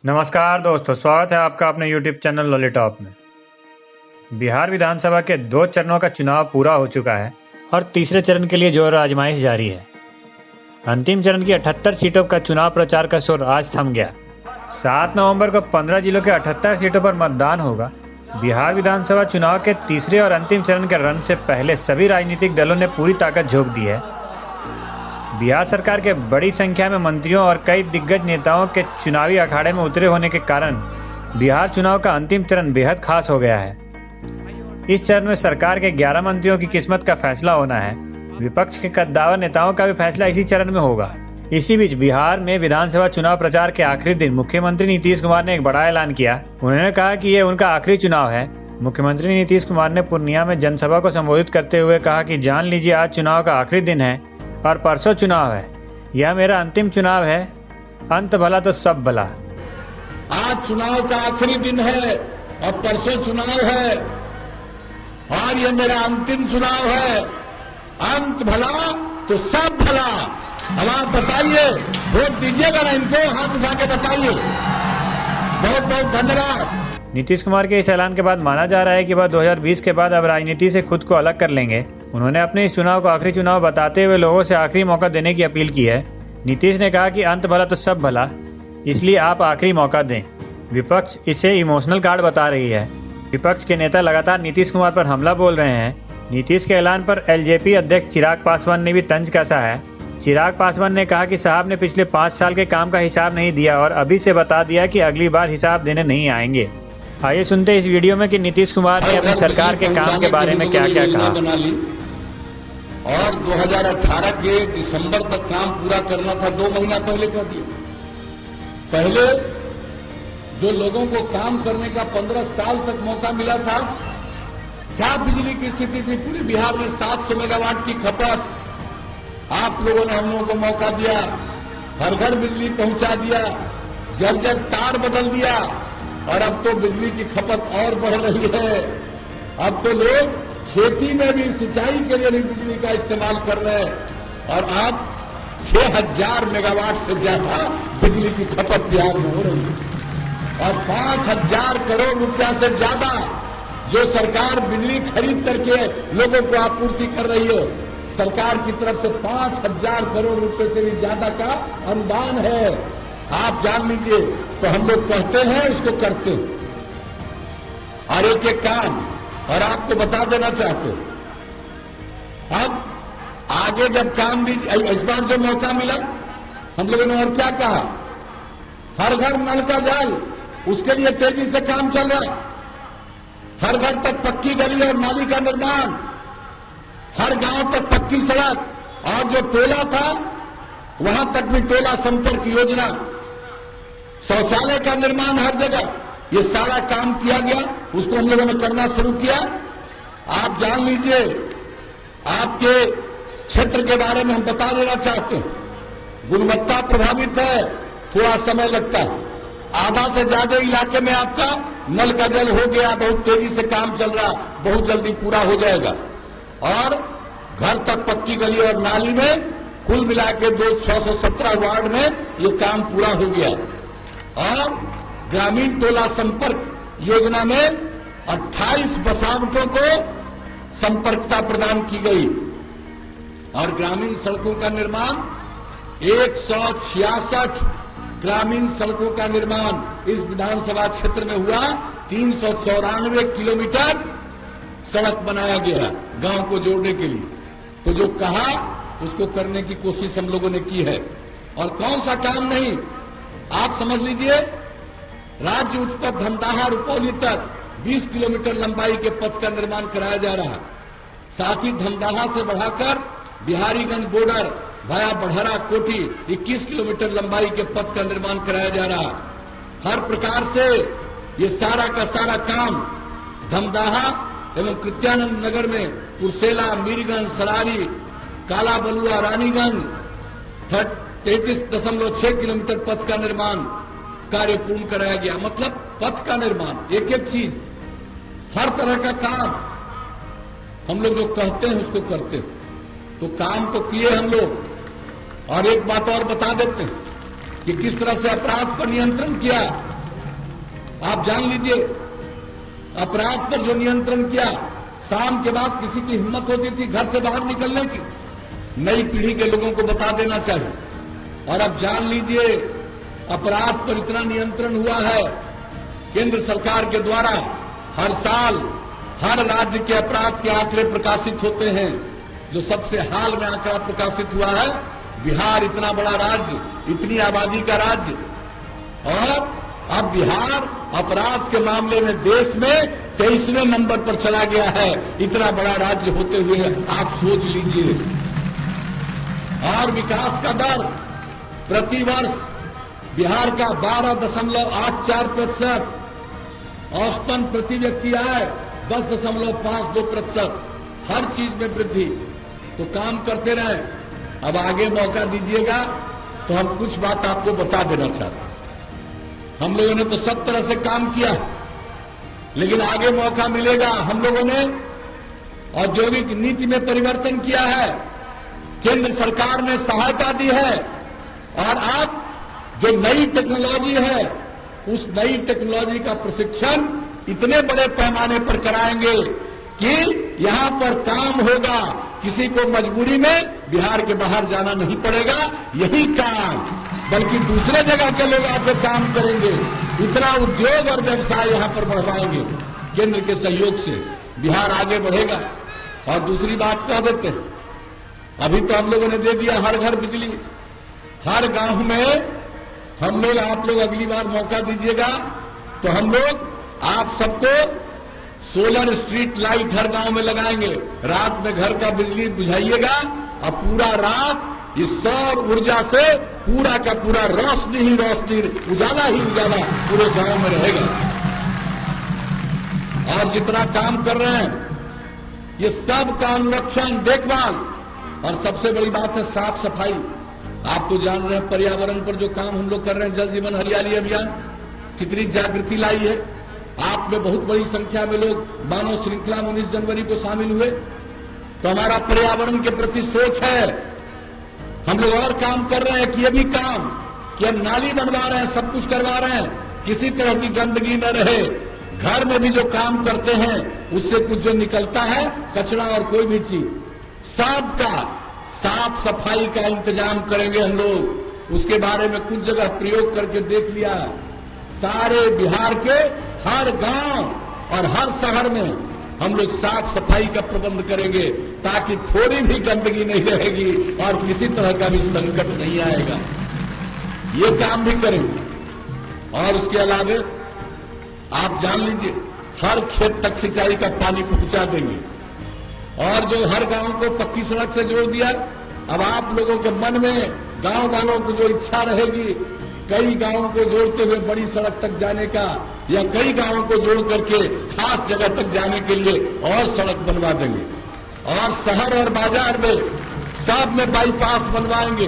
नमस्कार दोस्तों, स्वागत है आपका अपने YouTube चैनल लॉलीटॉप में। बिहार विधानसभा के 2 चरणों का चुनाव पूरा हो चुका है और तीसरे चरण के लिए जोर आजमाइश जारी है। अंतिम चरण की 78 सीटों का चुनाव प्रचार का शोर आज थम गया। 7 नवंबर को 15 जिलों के 78 सीटों पर मतदान होगा। बिहार विधानसभा चुनाव के तीसरे और अंतिम चरण के रण से पहले सभी राजनीतिक दलों ने पूरी ताकत झोंक दी है। बिहार सरकार के बड़ी संख्या में मंत्रियों और कई दिग्गज नेताओं के चुनावी अखाड़े में उतरे होने के कारण बिहार चुनाव का अंतिम चरण बेहद खास हो गया है। इस चरण में सरकार के 11 मंत्रियों की किस्मत का फैसला होना है। विपक्ष के कद्दावर नेताओं का भी फैसला इसी चरण में होगा। इसी बीच बिहार में विधानसभा चुनाव प्रचार के आखिरी दिन मुख्यमंत्री नीतीश कुमार ने एक बड़ा ऐलान किया। उन्होंने कहा कि ये उनका आखिरी चुनाव है। मुख्यमंत्री नीतीश कुमार ने पूर्णिया में जनसभा को संबोधित करते हुए कहा कि जान लीजिए, आज चुनाव का आखिरी दिन है और परसों चुनाव है। यह मेरा अंतिम चुनाव है। अंत भला तो सब भला। आज चुनाव का आखिरी दिन है और परसों चुनाव है और यह मेरा अंतिम चुनाव है। अंत भला तो सब भला। अब आप बताइए, वोट दीजिएगा ना इनको? हाथ उठा के बताइए। बहुत बहुत धन्यवाद। नीतीश कुमार के इस ऐलान के बाद माना जा रहा है कि वह 2020 के बाद अब राजनीति से खुद को अलग कर लेंगे। उन्होंने अपने इस चुनाव को आखिरी चुनाव बताते हुए लोगों से आखिरी मौका देने की अपील की है। नीतीश ने कहा कि अंत भला तो सब भला, इसलिए आप आखिरी मौका दें। विपक्ष इसे इमोशनल कार्ड बता रही है। विपक्ष के नेता लगातार नीतीश कुमार पर हमला बोल रहे हैं। नीतीश के ऐलान पर एलजेपी अध्यक्ष चिराग पासवान ने भी तंज कसा है। चिराग पासवान ने कहा कि साहब ने पिछले 5 साल के काम का हिसाब नहीं दिया और अभी से बता दिया कि अगली बार हिसाब देने नहीं आएंगे। आइए सुनते हैं इस वीडियो में कि नीतीश कुमार ने अपनी सरकार के काम के बारे में क्या क्या कहा। और 2018 के दिसंबर तक काम पूरा करना था, 2 महीना पहले कर दिया। पहले जो लोगों को काम करने का 15 साल तक मौका मिला साहब, क्या बिजली की स्थिति थी पूरे बिहार में? 700 मेगावाट की खपत। आप लोगों ने हम लोगों को मौका दिया, हर घर बिजली पहुंचा दिया, जब जब तार बदल दिया और अब तो बिजली की खपत और बढ़ रही है। अब तो लोग खेती में भी, सिंचाई के लिए भी बिजली का इस्तेमाल कर रहे हैं और अब 6000 मेगावाट से ज्यादा बिजली की खपत बिहार में हो रही है और 5000 करोड़ रुपया से ज्यादा जो सरकार बिजली खरीद करके लोगों को आपूर्ति कर रही है। सरकार की तरफ से 5000 करोड़ रुपए से भी ज्यादा का अनुदान है। आप जान लीजिए, तो हम लोग कहते हैं, उसको करते हैं और एक एक काम। और आपको बता देना चाहते हो, अब आगे जब काम दीजिए, इस बार जो मौका मिला हम लोगों ने और क्या कहा, हर घर नल का जल, उसके लिए तेजी से काम चल रहा है। हर घर तक पक्की गली और नाली का निर्माण, हर गांव तक पक्की सड़क और जो टोला था वहां तक भी टोला संपर्क योजना, शौचालय का निर्माण हर जगह, ये सारा काम किया गया। उसको हम लोगों ने करना शुरू किया। आप जान लीजिए, आपके क्षेत्र के बारे में हम बता देना चाहते हैं, गुणवत्ता प्रभावित है, थोड़ा समय लगता है। आधा से ज्यादा इलाके में आपका नल का जल हो गया, बहुत तेजी से काम चल रहा, बहुत जल्दी पूरा हो जाएगा। और घर तक पक्की गली और नाली में कुल मिला के 617 वार्ड में ये काम पूरा हो गया। और ग्रामीण टोला संपर्क योजना में 28 बसावटों को संपर्कता प्रदान की गई और ग्रामीण सड़कों का निर्माण 166 ग्रामीण सड़कों का निर्माण इस विधानसभा क्षेत्र में हुआ। 394 किलोमीटर सड़क बनाया गया गांव को जोड़ने के लिए। तो जो कहा उसको करने की कोशिश हम लोगों ने की है। और कौन सा काम नहीं, आप समझ लीजिए, राज्य उच्च पथ धमदाहा रुपौली तक 20 किलोमीटर लंबाई के पथ का निर्माण कराया जा रहा है। साथ ही धमदाहा से बढ़ाकर बिहारीगंज बॉर्डर भाया बढ़हरा कोठी 21 किलोमीटर लंबाई के पथ का निर्माण कराया जा रहा है। हर प्रकार से ये सारा का सारा काम धमदाहा एवं कृत्यानंद नगर में कुर्सेला, मीरगंज, सरारी, काला बलुआ, रानीगंज 33.6 किलोमीटर पथ का निर्माण कार्य पूर्ण कराया गया। मतलब पथ का निर्माण, एक एक चीज, हर तरह का काम हम लोग जो कहते हैं उसको करते हैं। तो काम तो किए हम लोग। और एक बात और बता देते हैं कि किस तरह से अपराध पर नियंत्रण किया। आप जान लीजिए, अपराध पर जो नियंत्रण किया, शाम के बाद किसी की हिम्मत होती थी घर से बाहर निकलने की, नई पीढ़ी के लोगों को बता देना चाहिए। और अब जान लीजिए, अपराध पर इतना नियंत्रण हुआ है, केंद्र सरकार के द्वारा हर साल हर राज्य के अपराध के आंकड़े प्रकाशित होते हैं। जो सबसे हाल में आंकड़ा प्रकाशित हुआ है, बिहार इतना बड़ा राज्य, इतनी आबादी का राज्य, और अब बिहार अपराध के मामले में देश में 23वें नंबर पर चला गया है। इतना बड़ा राज्य होते हुए आप सोच लीजिए। और विकास का दर प्रतिवर्ष बिहार का 12.84%, औसतन प्रति व्यक्ति आय 10.52%, हर चीज में वृद्धि। तो काम करते रहे। अब आगे मौका दीजिएगा तो हम कुछ बात आपको बता देना चाहते हैं। हम लोगों ने तो सब तरह से काम किया, लेकिन आगे मौका मिलेगा। हम लोगों ने औद्योगिक नीति में परिवर्तन किया है, केंद्र सरकार ने सहायता दी है, और अब जो नई टेक्नोलॉजी है, उस नई टेक्नोलॉजी का प्रशिक्षण इतने बड़े पैमाने पर कराएंगे कि यहां पर काम होगा, किसी को मजबूरी में बिहार के बाहर जाना नहीं पड़ेगा। यही काम, बल्कि दूसरे जगह के लोग आकर काम करेंगे। इतना उद्योग और व्यवसाय यहां पर बढ़वाएंगे। केंद्र के सहयोग से बिहार आगे बढ़ेगा। और दूसरी बात कह देते हैं, अभी तो हम लोगों ने दे दिया हर घर बिजली, हर गांव में हम लोग, आप लोग अगली बार मौका दीजिएगा तो हम लोग आप सबको सोलर स्ट्रीट लाइट हर गांव में लगाएंगे। रात में घर का बिजली बुझाइएगा और पूरा रात इस सौर ऊर्जा से पूरा का पूरा रोशनी ही रोशनी, उजाला ही उजाला पूरे गांव में रहेगा। और जितना काम कर रहे हैं, ये सब का अनुरक्षण, देखभाल, और सबसे बड़ी बात है साफ सफाई। आप तो जान रहे हैं पर्यावरण पर जो काम हम लोग कर रहे हैं, जल जीवन हरियाली अभियान कितनी जागृति लाई है। आप में बहुत बड़ी संख्या में लोग मानव श्रृंखला में 19 जनवरी को शामिल हुए। तो हमारा पर्यावरण के प्रति सोच है। हम लोग और काम कर रहे हैं कि ये भी काम, कि हम नाली बनवा रहे हैं, सब कुछ करवा रहे हैं, किसी तरह की गंदगी न रहे। घर में भी जो काम करते हैं उससे कुछ जो निकलता है, कचरा और कोई भी चीज, सबका साफ सफाई का इंतजाम करेंगे हम लोग। उसके बारे में कुछ जगह प्रयोग करके देख लिया। सारे बिहार के हर गांव और हर शहर में हम लोग साफ सफाई का प्रबंध करेंगे, ताकि थोड़ी भी गंदगी नहीं रहेगी और किसी तरह का भी संकट नहीं आएगा। ये काम भी करेंगे। और उसके अलावा आप जान लीजिए, हर खेत तक सिंचाई का पानी पहुंचा देंगे। और जो हर गांव को पक्की सड़क से जोड़ दिया, अब आप लोगों के मन में, गांव वालों को जो इच्छा रहेगी कई गांवों को जोड़ते हुए बड़ी सड़क तक जाने का, या कई गांवों को जोड़ करके खास जगह तक जाने के लिए और सड़क बनवा देंगे। और शहर और बाजार में सब में बाईपास बनवाएंगे।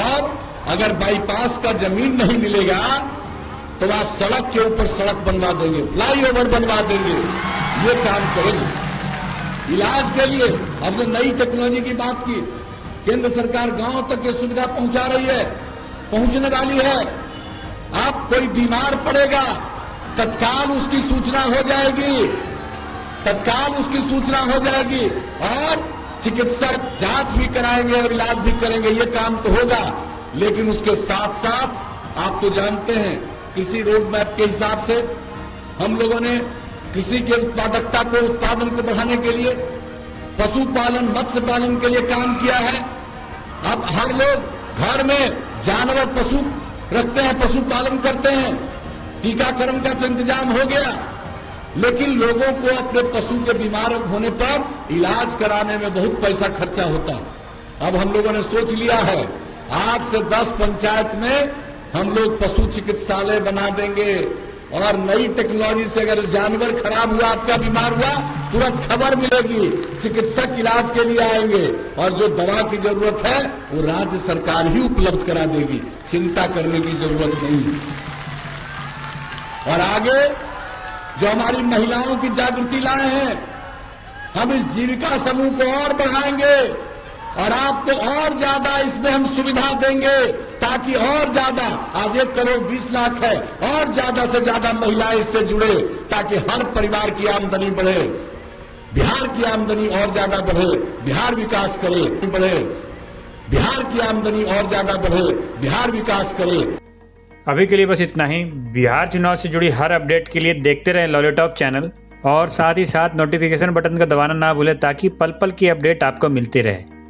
और अगर बाईपास का जमीन नहीं मिलेगा तो वहां सड़क के ऊपर सड़क बनवा देंगे, फ्लाईओवर बनवा देंगे। ये काम करेंगे। इलाज के लिए अब जो नई टेक्नोलॉजी की बात की, केंद्र सरकार गांव तक ये सुविधा पहुंचा रही है, पहुंचने वाली है। अब कोई बीमार पड़ेगा, तत्काल उसकी सूचना हो जाएगी, तत्काल उसकी सूचना हो जाएगी, और चिकित्सक जांच भी कराएंगे और इलाज भी करेंगे। ये काम तो होगा। लेकिन उसके साथ साथ आप तो जानते हैं, कृषि रोड मैप के हिसाब से हम लोगों ने कृषि के उत्पादकता को, उत्पादन को बढ़ाने के लिए पशुपालन, मत्स्य पालन के लिए काम किया है। अब हर लोग घर में जानवर, पशु रखते हैं, पशुपालन करते हैं। टीकाकरण का तो इंतजाम हो गया, लेकिन लोगों को अपने पशु के बीमार होने पर इलाज कराने में बहुत पैसा खर्चा होता है। अब हम लोगों ने सोच लिया है, 8 से 10 पंचायत में हम लोग पशु चिकित्सालय बना देंगे। और नई टेक्नोलॉजी से अगर जानवर खराब हुआ, आपका बीमार हुआ, तुरंत खबर मिलेगी, चिकित्सक इलाज के लिए आएंगे, और जो दवा की जरूरत है वो राज्य सरकार ही उपलब्ध करा देगी। चिंता करने की जरूरत नहीं है। और आगे जो हमारी महिलाओं की जागृति लाए हैं, हम इस जीविका समूह को और बढ़ाएंगे और आपको और ज्यादा इसमें हम सुविधा देंगे, ताकि और ज्यादा, आज 1,20,00,000 है, और ज्यादा से ज्यादा महिलाएं इससे जुड़े, ताकि हर परिवार की आमदनी बढ़े, बिहार की आमदनी और ज्यादा बढ़े, बिहार विकास करे, बढ़े, बिहार की आमदनी और ज्यादा बढ़े, बिहार विकास करे। अभी के लिए बस इतना ही। बिहार चुनाव से जुड़ी हर अपडेट के लिए देखते रहें लॉलीटॉप चैनल और साथ ही साथ नोटिफिकेशन बटन को दबाना ना भूलें ताकि पल पल की अपडेट आपको मिलती रहे।